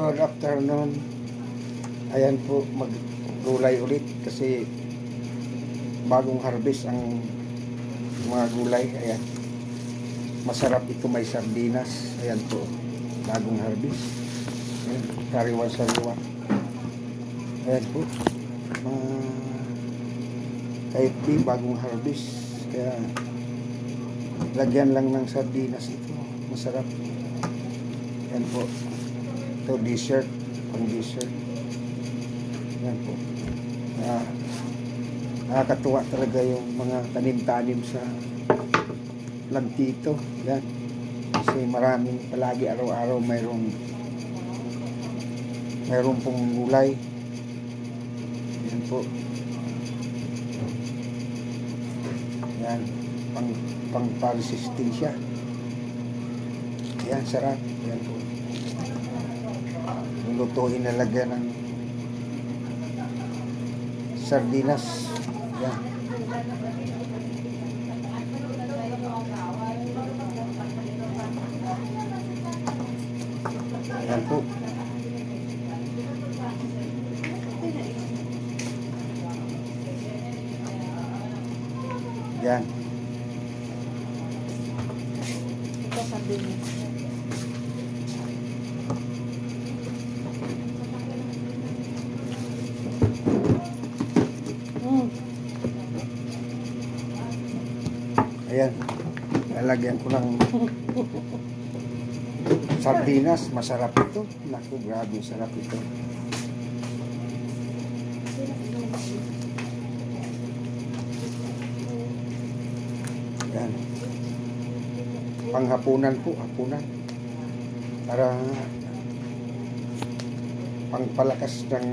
Good afternoon. Ayan po, maggulay ulit kasi bagong harvest ang mga gulay. Ayan, masarap ito, may sardinas. Ayan po, bagong harvest. Ayan, sariwa-sariwa. Ayan po, kahit di bagong harvest, kaya lagyan lang ng sardinas ito, masarap. Ayan po, ito dessert, pang dessert. Ayan po, nakakatuwa talaga yung mga tanim-tanim sa plantito. Ayan, kasi maraming palagi, araw-araw mayroong pong gulay. Ayan po, ayan, pang resistensya. Ayan, sarap. Ayan po, lulutuin na lagyan ng sardinas. Ayan, ayan po. Ayan, ito sardinas. Ayan, lalagyan ko ng sardinas. Masarap ito. Naku, grabe, sarap ito. Ayan, panghapunan po, hapunan, para pangpalakas ng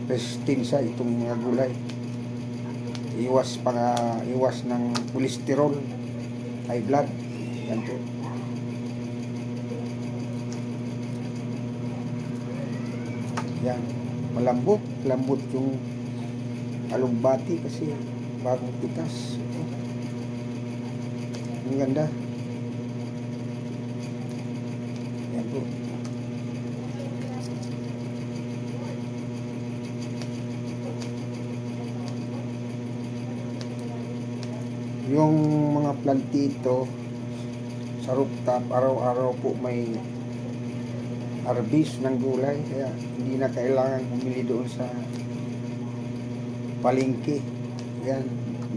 resistensya itong mga gulay. Iwas ng kolesterol, high blood. Yan po. Yan, lambot yung alugbati kasi bagong pitas. Ang ganda. Yan po. Yung mga plantito sa rooftop, araw-araw po may harvest ng gulay, kaya hindi na kailangan bumili doon sa palengke. Yan,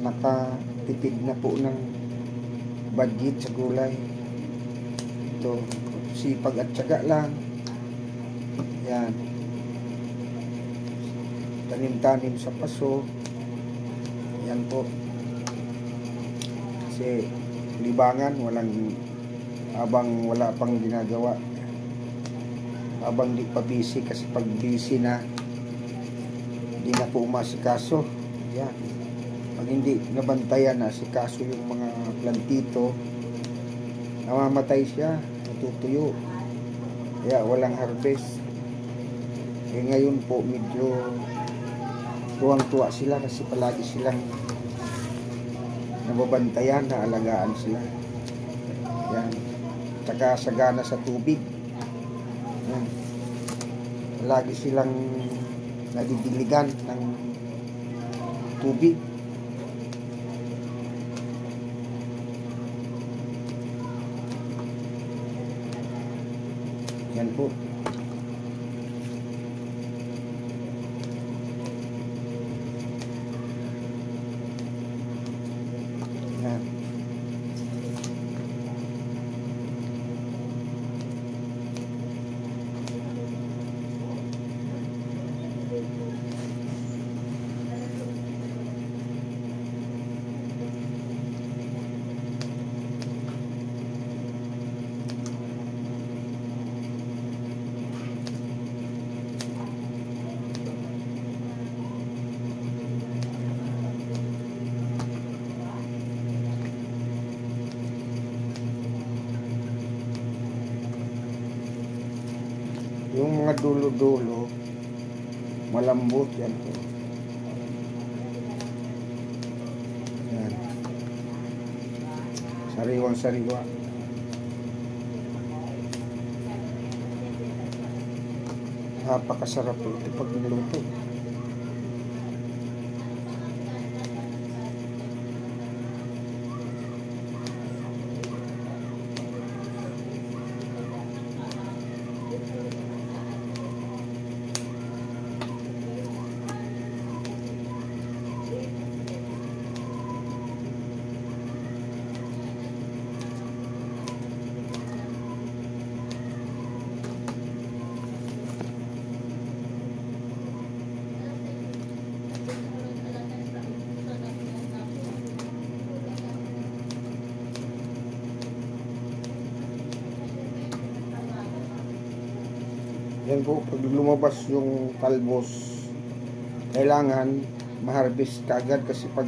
nakatipid na po ng budget sa gulay. Ito, sipag at tiyaga lang. Yan, tanim-tanim sa paso. Yan po, kasi libangan, habang wala pang ginagawa, habang di pa busy, kasi pag busy na, hindi na po umasikaso. Yan, pag hindi nabantayan na asikaso yung mga plantito, namamatay siya, natutuyo, kaya walang harvest. Ngayon po medyo tuwang-tuwa sila kasi palagi silang nababantayan, naalagaan sila. Yan, tsaka sagana sa tubig. Yan, lagi silang nadidiligan ng tubig. Yan po. Yan. Yung mga dulo-dulo, malambot yan po. Yan, sariwang-sariwa. Napakasarap po ito pag niluto. Yan po, pag lumabas yung talbos, kailangan ma-harvest kaagad kasi pag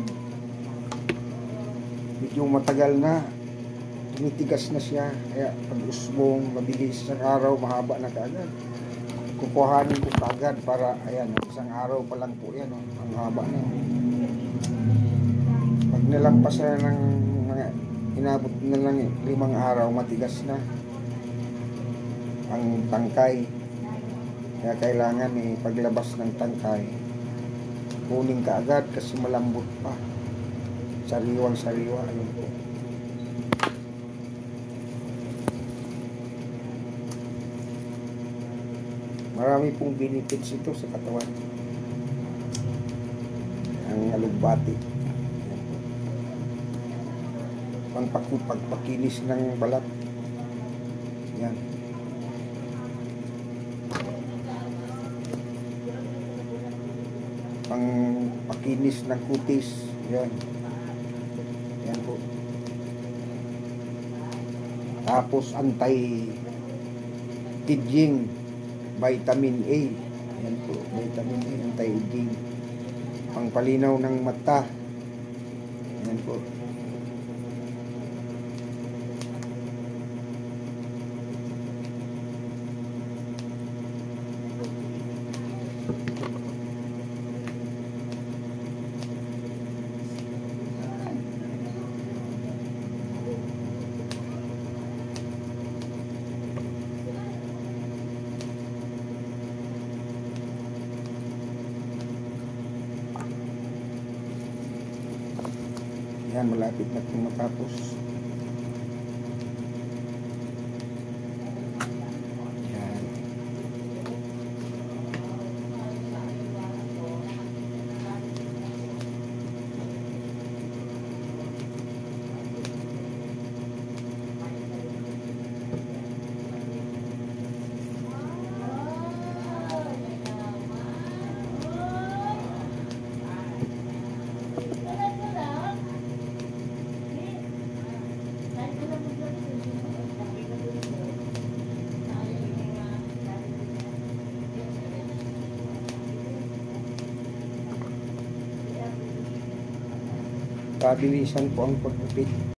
medyo matagal na, tumitigas na siya. Kaya pag usbong, mabilis, isang araw, mahaba na kaagad. Kukuhanin ko kaagad para, ayan, isang araw pa lang po yan, ang haba na. Pag nalampas na ng mga, inabot na lang 5 araw, matigas na ang tangkay. Kaya kailangan paglabas ng tangkay, kunin ka agad kasi malambot pa. Sariwang sariwa. Ayun po. Marami pong benefits ito sa katawan. Ang alugbati. Pagpakinis ng balat. Yan. Pangpakinis ng kutis. Yan. Yan po. Tapos anti-aging vitamin A. Yan po, vitamin A, anti-aging. Pangpalinaw ng mata. Yan po. Yan, malapit na itong matapos. Yan. Pabilisan po ang pagpipit.